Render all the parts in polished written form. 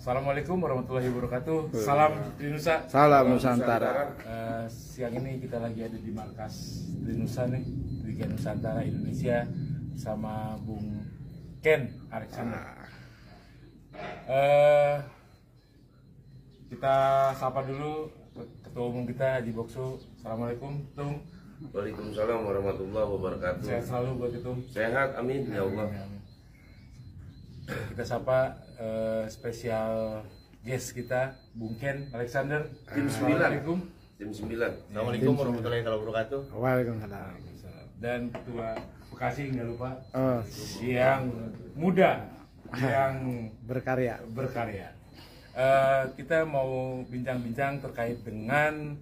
Assalamualaikum warahmatullahi wabarakatuh. Salam Trinusa. Salam Nusantara. Siang ini kita lagi ada di markas Trinusa nih, Liga Nusantara Indonesia sama Bung Ken Alexander. Kita sapa dulu Ketua Umum kita Haji Boksu. Assalamualaikum, Tung. Waalaikumsalam warahmatullahi wabarakatuh. Sehat selalu buat Tung. Sehat, amin ya Allah. Kita sapa spesial guest kita Bung Ken Alexander. Tim 9. Assalamualaikum. Tim 9. Assalamualaikum warahmatullahi wabarakatuh. Waalaikumsalam. Dan Ketua Bekasi nggak lupa, Oh, yang muda, yang berkarya. berkarya. Kita mau bincang-bincang terkait dengan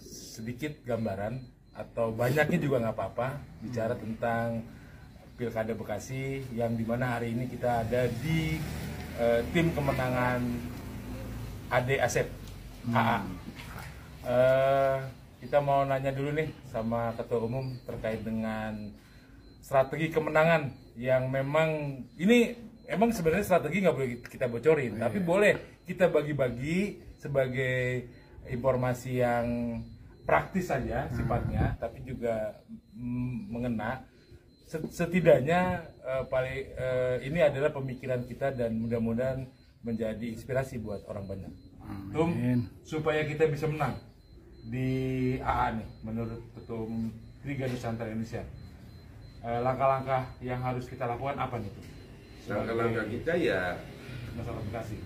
sedikit gambaran atau banyaknya juga nggak apa-apa, bicara tentang Pilkada Bekasi yang dimana hari ini kita ada di tim kemenangan Ade Asep AA. Kita mau nanya dulu nih sama Ketua Umum terkait dengan strategi kemenangan yang memang ini emang sebenarnya strategi nggak boleh kita bocorin, tapi boleh kita bagi-bagi sebagai informasi yang praktis saja sifatnya, tapi juga mengena. Setidaknya ini adalah pemikiran kita dan mudah-mudahan menjadi inspirasi buat orang banyak. Tum, supaya kita bisa menang di AA nih, menurut Ketua Umum Liga Nusantara Indonesia, langkah-langkah yang harus kita lakukan apa nih Tum? Langkah-langkah kita ya Masalah Bekasi.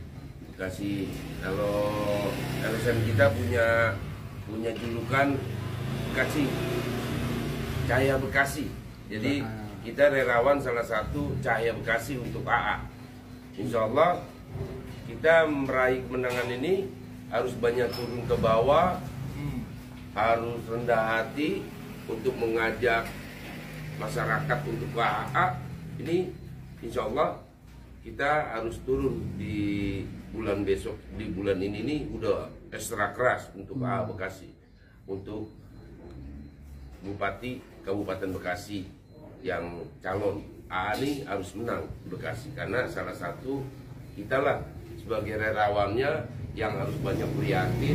Bekasi. Kalau LSM kita punya julukan Bekasi, Cahaya Bekasi. Jadi kita relawan salah satu Cahaya Bekasi untuk AA. Insya Allah kita meraih kemenangan ini harus banyak turun ke bawah, harus rendah hati untuk mengajak masyarakat untuk ke AA. Ini insya Allah kita harus turun di bulan besok, di bulan ini nih udah ekstra keras untuk AA Bekasi, untuk Bupati Kabupaten Bekasi yang calon AA ini harus menang di Bekasi, karena salah satu kita lah sebagai relawannya yang harus banyak prihatin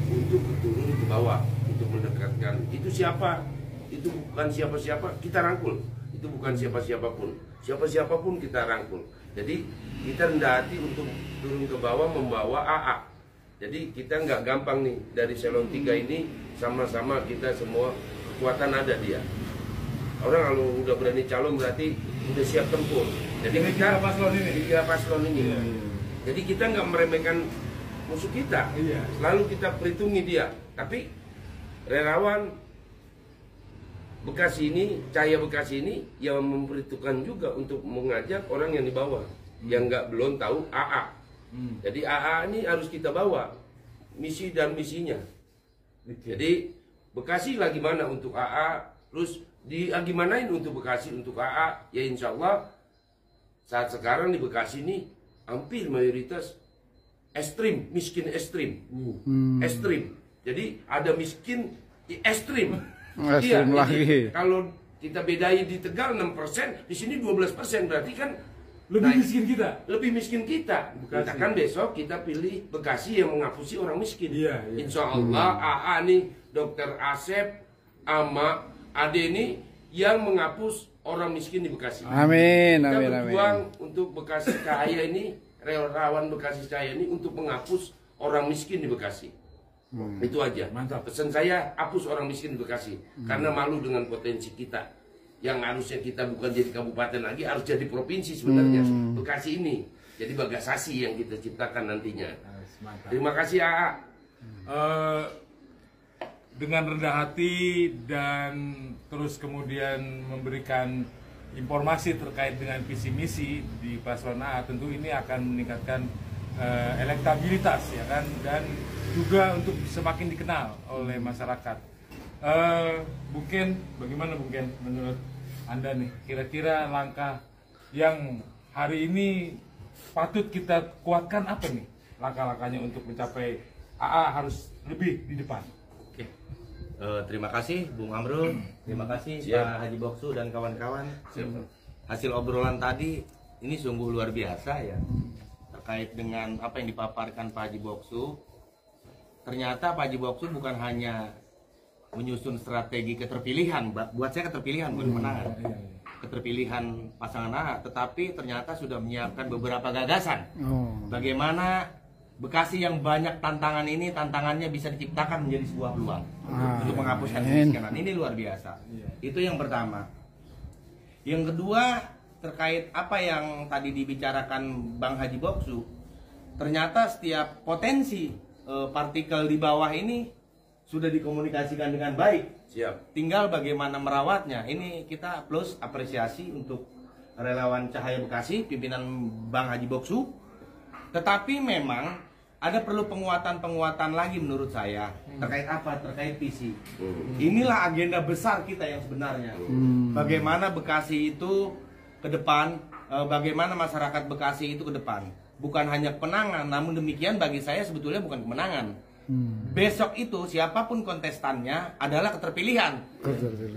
untuk turun ke bawah, untuk mendekatkan. Itu siapa? Itu bukan siapa-siapa, kita rangkul. Itu bukan siapa-siapapun, siapa-siapapun kita rangkul. Jadi kita rendah hati untuk turun ke bawah membawa AA. Jadi kita nggak gampang nih, dari Selon 3 ini sama-sama kita semua kekuatan ada dia. Orang kalau udah berani calon berarti udah siap tempur. Jadi kita tiga paslon ini. Jadi kita nggak meremehkan musuh kita. Selalu kita perhitungi dia. Tapi relawan Bekasi ini, Cahaya Bekasi ini yang memperhitungkan juga untuk mengajak orang yang di bawah, yang belum tahu AA. Jadi AA ini harus kita bawa misi dan misinya. Jadi Bekasi lagi mana untuk AA, terus gimanain untuk Bekasi untuk AA, ya insya Allah saat sekarang di Bekasi ini hampir mayoritas ekstrim, miskin ekstrim, ekstrim. Jadi ada miskin ekstrim. Iya, lagi. Kalau kita bedain di Tegal 6%, di sini 12%, berarti kan Lebih miskin kita. Lebih miskin kita. Kita kan besok kita pilih Bekasi yang menghapusi orang miskin. Insya Allah AA nih, Dokter Asep sama Ade ini yang menghapus orang miskin di Bekasi. Amin, Kita amin, berjuang amin. untuk Bekasi Cahaya ini, relawan Bekasi Cahaya ini untuk menghapus orang miskin di Bekasi. Itu aja. Mantap. Pesan saya, hapus orang miskin di Bekasi. Karena malu dengan potensi kita. Yang harusnya kita bukan jadi kabupaten lagi, harus jadi provinsi sebenarnya. Bekasi ini. Jadi Bagasasi yang kita ciptakan nantinya. Terima kasih AA. Dengan rendah hati dan terus kemudian memberikan informasi terkait dengan visi misi di paslon A, tentu ini akan meningkatkan elektabilitas ya kan, dan juga untuk semakin dikenal oleh masyarakat. Bung Ken, bagaimana Bung Ken menurut Anda nih, kira-kira langkah yang hari ini patut kita kuatkan apa nih langkah-langkahnya untuk mencapai AA harus lebih di depan? Oke. Terima kasih Bung Amrul, terima kasih Pak Haji Boksu dan kawan-kawan. Hasil obrolan tadi ini sungguh luar biasa ya. terkait dengan apa yang dipaparkan Pak Haji Boksu. Ternyata Pak Haji Boksu bukan hanya menyusun strategi keterpilihan, buat saya keterpilihan bukan kemenangan, keterpilihan pasangan AA, tetapi ternyata sudah menyiapkan beberapa gagasan. Bagaimana Bekasi yang banyak tantangan ini, tantangannya bisa diciptakan menjadi sebuah peluang untuk menghapuskan kemiskinan. Ini luar biasa. Itu yang pertama. Yang kedua, terkait apa yang tadi dibicarakan Bang Haji Boksu, ternyata setiap potensi partikel di bawah ini sudah dikomunikasikan dengan baik. Siap. Tinggal bagaimana merawatnya. Ini kita plus apresiasi untuk relawan Cahaya Bekasi, pimpinan Bang Haji Boksu. Tetapi memang ada perlu penguatan-penguatan lagi menurut saya. Terkait apa? Terkait visi. Inilah agenda besar kita yang sebenarnya. Bagaimana Bekasi itu ke depan, bagaimana masyarakat Bekasi itu ke depan. Bukan hanya kemenangan, namun demikian bagi saya sebetulnya bukan kemenangan. Besok itu siapapun kontestannya adalah keterpilihan.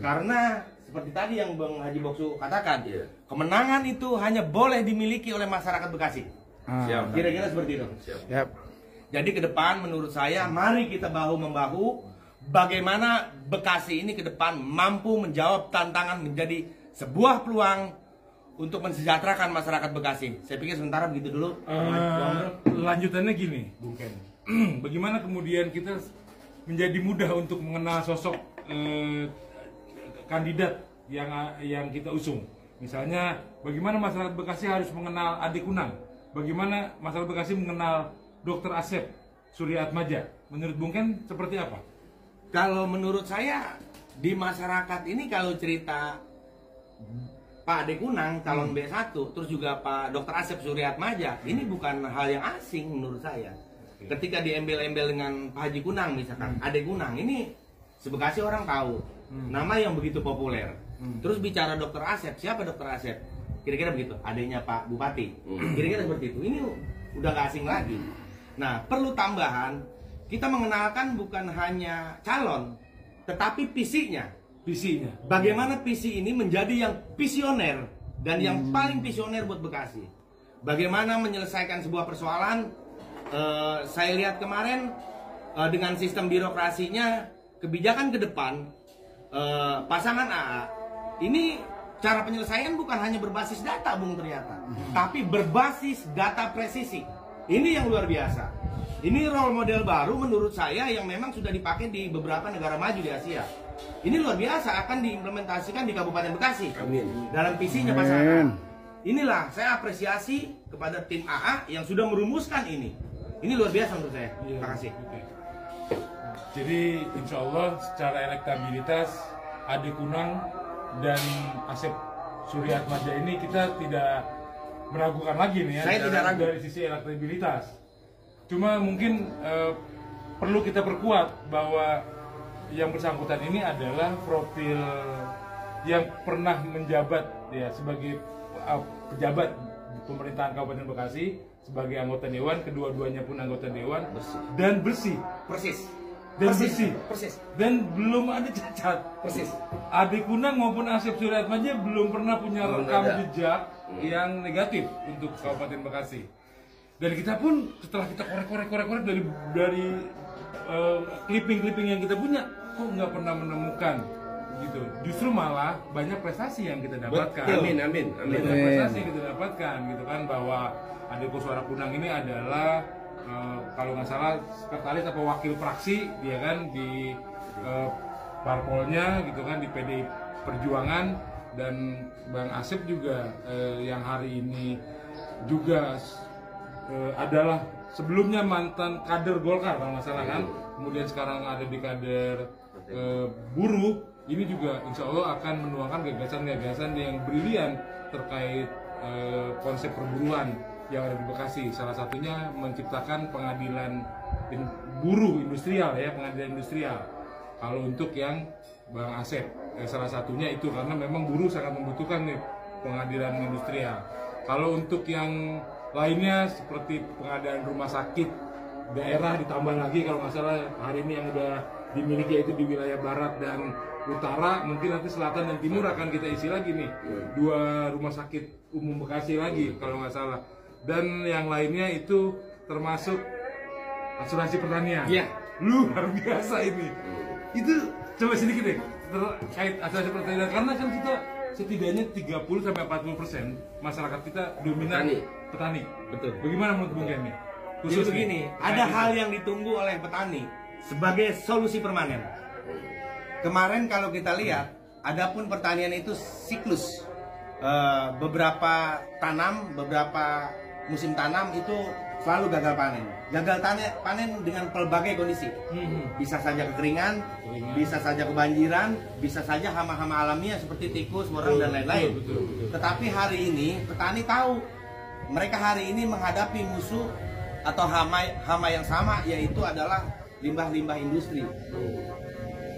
Karena seperti tadi yang Bang Haji Boksu katakan, kemenangan itu hanya boleh dimiliki oleh masyarakat Bekasi. Siap. Kira-kira seperti itu. Siap. Jadi ke depan menurut saya mari kita bahu-membahu bagaimana Bekasi ini ke depan mampu menjawab tantangan menjadi sebuah peluang untuk mensejahterakan masyarakat Bekasi. Saya pikir sementara begitu dulu. Lanjutannya gini, Bung Ken. Bagaimana kemudian kita menjadi mudah untuk mengenal sosok kandidat yang kita usung. Misalnya, bagaimana masyarakat Bekasi harus mengenal Ade Kunang? Bagaimana masyarakat Bekasi mengenal Dr. Asep Surya Atmaja? Menurut Bung Ken seperti apa? Kalau menurut saya di masyarakat ini kalau cerita Pak Ade Kunang calon B1 terus juga Pak Dr. Asep Surya Atmaja ini bukan hal yang asing menurut saya. Ketika diembel-embel dengan Pak Haji Kunang misalkan Ade Kunang ini sebekasi orang tahu nama yang begitu populer. Terus bicara Dr. Asep, siapa Dr. Asep? Kira-kira begitu, adanya Pak Bupati. Kira-kira seperti itu. Ini udah gak asing lagi. Nah, perlu tambahan, kita mengenalkan bukan hanya calon, tetapi visinya. Visinya. Bagaimana visi ini menjadi yang visioner dan yang paling visioner buat Bekasi. Bagaimana menyelesaikan sebuah persoalan. Saya lihat kemarin dengan sistem birokrasinya, kebijakan ke depan pasangan AA ini cara penyelesaian bukan hanya berbasis data, Bung, ternyata, tapi berbasis data presisi. Ini yang luar biasa. Ini role model baru menurut saya yang memang sudah dipakai di beberapa negara maju di Asia. Ini luar biasa, akan diimplementasikan di Kabupaten Bekasi. Amin. Dalam visinya pasangan. Inilah saya apresiasi kepada tim AA yang sudah merumuskan ini. Ini luar biasa menurut saya. Terima kasih. Jadi insya Allah secara elektabilitas Ade Kunang dan Asep Surya Atmaja ini kita tidak meragukan lagi nih ya. Saya tidak ragu dari sisi elektabilitas. Cuma mungkin perlu kita perkuat bahwa yang bersangkutan ini adalah profil yang pernah menjabat ya sebagai pejabat pemerintahan Kabupaten Bekasi, sebagai anggota dewan, kedua-duanya pun anggota dewan, dan bersih. Persis. Dan bersih. Persis. Dan belum ada cacat. Persis. Ade Kunang maupun Asep Surya Atmaja belum pernah punya rekam ada. jejak yang negatif untuk Kabupaten Bekasi. Dan kita pun setelah kita korek dari clipping-clipping yang kita punya, kok nggak pernah menemukan gitu. Justru malah banyak prestasi yang kita dapatkan. Amin. Banyak prestasi yang kita dapatkan gitu kan, bahwa Ade Kuswara Kunang ini adalah kalau nggak salah sekretaris atau wakil fraksi dia kan di parpolnya gitu kan, di PDI Perjuangan. Dan Bang Asep juga yang hari ini juga adalah sebelumnya mantan kader Golkar kalau nggak salah kan, kemudian sekarang ada di kader buruh. Ini juga insya Allah akan menuangkan gagasan-gagasan yang brilian terkait konsep perburuan yang ada di Bekasi. Salah satunya menciptakan pengadilan buruh industrial ya, pengadilan industrial. Kalau untuk yang Bang Asep, salah satunya itu karena memang buruh sangat membutuhkan nih pengadilan industrial. Kalau untuk yang lainnya seperti pengadilan rumah sakit daerah ditambah lagi kalau nggak salah hari ini yang udah dimiliki yaitu di wilayah barat dan utara, mungkin nanti selatan dan timur akan kita isi lagi nih 2 rumah sakit umum Bekasi lagi kalau nggak salah. dan yang lainnya itu termasuk asuransi pertanian. Iya. Luar biasa ini. Itu coba sedikit deh terkait asuransi pertanian, karena kan kita setidaknya 30-40% masyarakat kita dominan petani. Betul. Bagaimana menurut Bung Ken nih? Jadi begini, ada hal yang ditunggu oleh petani sebagai solusi permanen. Kemarin kalau kita lihat, adapun pertanian itu siklus. Beberapa beberapa musim tanam itu selalu gagal panen. Gagal panen dengan pelbagai kondisi. Bisa saja kekeringan, bisa saja kebanjiran, bisa saja hama-hama alamiah seperti tikus, worang dan lain-lain. Tetapi hari ini petani tahu mereka hari ini menghadapi musuh atau hama yang sama, yaitu adalah limbah-limbah industri.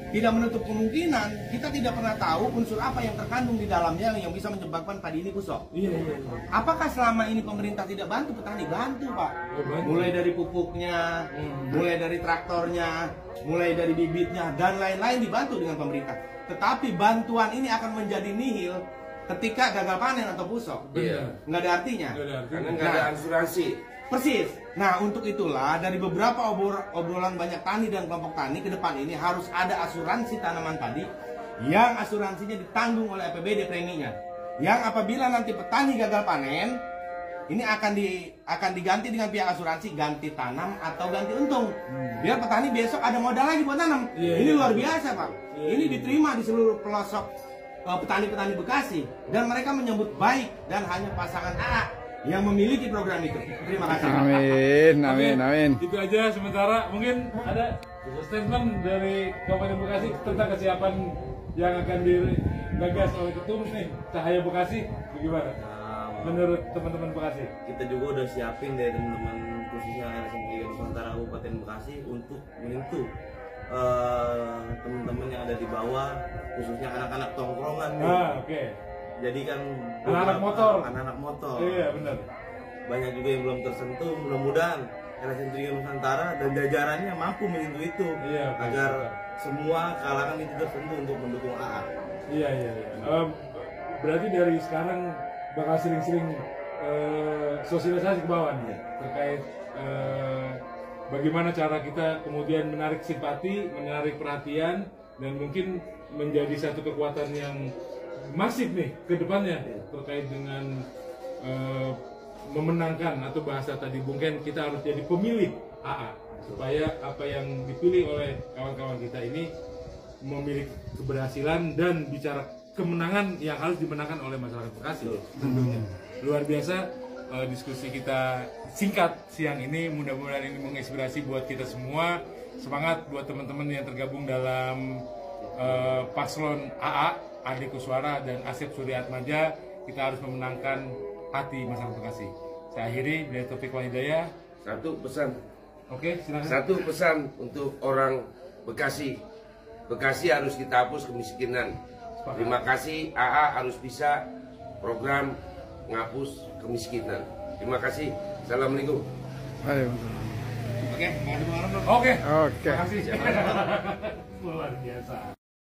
Tidak menutup kemungkinan kita tidak pernah tahu unsur apa yang terkandung di dalamnya yang bisa menyebabkan padi ini busuk. Apakah selama ini pemerintah tidak bantu petani? Bantu, Pak. Mulai dari pupuknya, mulai dari traktornya, mulai dari bibitnya dan lain-lain dibantu dengan pemerintah. Tetapi bantuan ini akan menjadi nihil ketika gagal panen atau busuk. Nggak ada artinya. Karena nggak ada asuransi. Persis. Nah, untuk itulah dari beberapa obrolan banyak tani dan kelompok tani ke depan ini harus ada asuransi tanaman padi yang asuransinya ditanggung oleh APBD preminya. Yang apabila nanti petani gagal panen, ini akan diganti dengan pihak asuransi, ganti tanam atau ganti untung. Biar petani besok ada modal lagi buat tanam. Ini luar biasa, Pak. Ini diterima di seluruh pelosok petani-petani Bekasi dan mereka menyambut baik, dan hanya pasangan AA yang memiliki program itu. Terima kasih. Amin. Itu aja sementara. Mungkin ada statement dari Kabupaten Bekasi tentang kesiapan yang akan digagas oleh Ketum nih, Cahaya Bekasi. Bagaimana? Menurut teman-teman Bekasi? Kita juga udah siapin dari teman-teman khususnya LSM Nusantara Kabupaten Bekasi untuk menyentuh teman-teman yang ada di bawah, khususnya anak-anak tongkrongan nih. Oke. Jadi kan anak-anak motor. Iya, benar. Banyak juga yang belum tersentuh. Mudah-mudahan LSM Nusantara dan jajarannya mampu menyentuh itu, agar semua kalangan itu tersentuh untuk mendukung AA. Iya. Berarti dari sekarang bakal sering-sering sosialisasi ke bawah nih, terkait bagaimana cara kita kemudian menarik simpati, menarik perhatian, dan mungkin menjadi satu kekuatan yang masif nih ke depannya terkait dengan memenangkan, atau bahasa tadi Bung Ken, kita harus jadi pemilih AA supaya apa yang dipilih oleh kawan-kawan kita ini memiliki keberhasilan dan bicara kemenangan yang harus dimenangkan oleh masyarakat Bekasi tentunya. Luar biasa diskusi kita singkat siang ini, mudah-mudahan ini menginspirasi buat kita semua. Semangat buat teman-teman yang tergabung dalam paslon AA, Ade Kuswara dan Asep Suryaatmaja. Kita harus memenangkan hati masyarakat Bekasi. Saya akhiri dari Taufik Walhidayah. Satu pesan. Oke, silakan. Satu pesan untuk orang Bekasi. Bekasi harus kita hapus kemiskinan. Terima kasih, AA harus bisa program menghapus kemiskinan. Terima kasih. Assalamualaikum. Oke, Oke. Oke. Terima kasih. Luar biasa.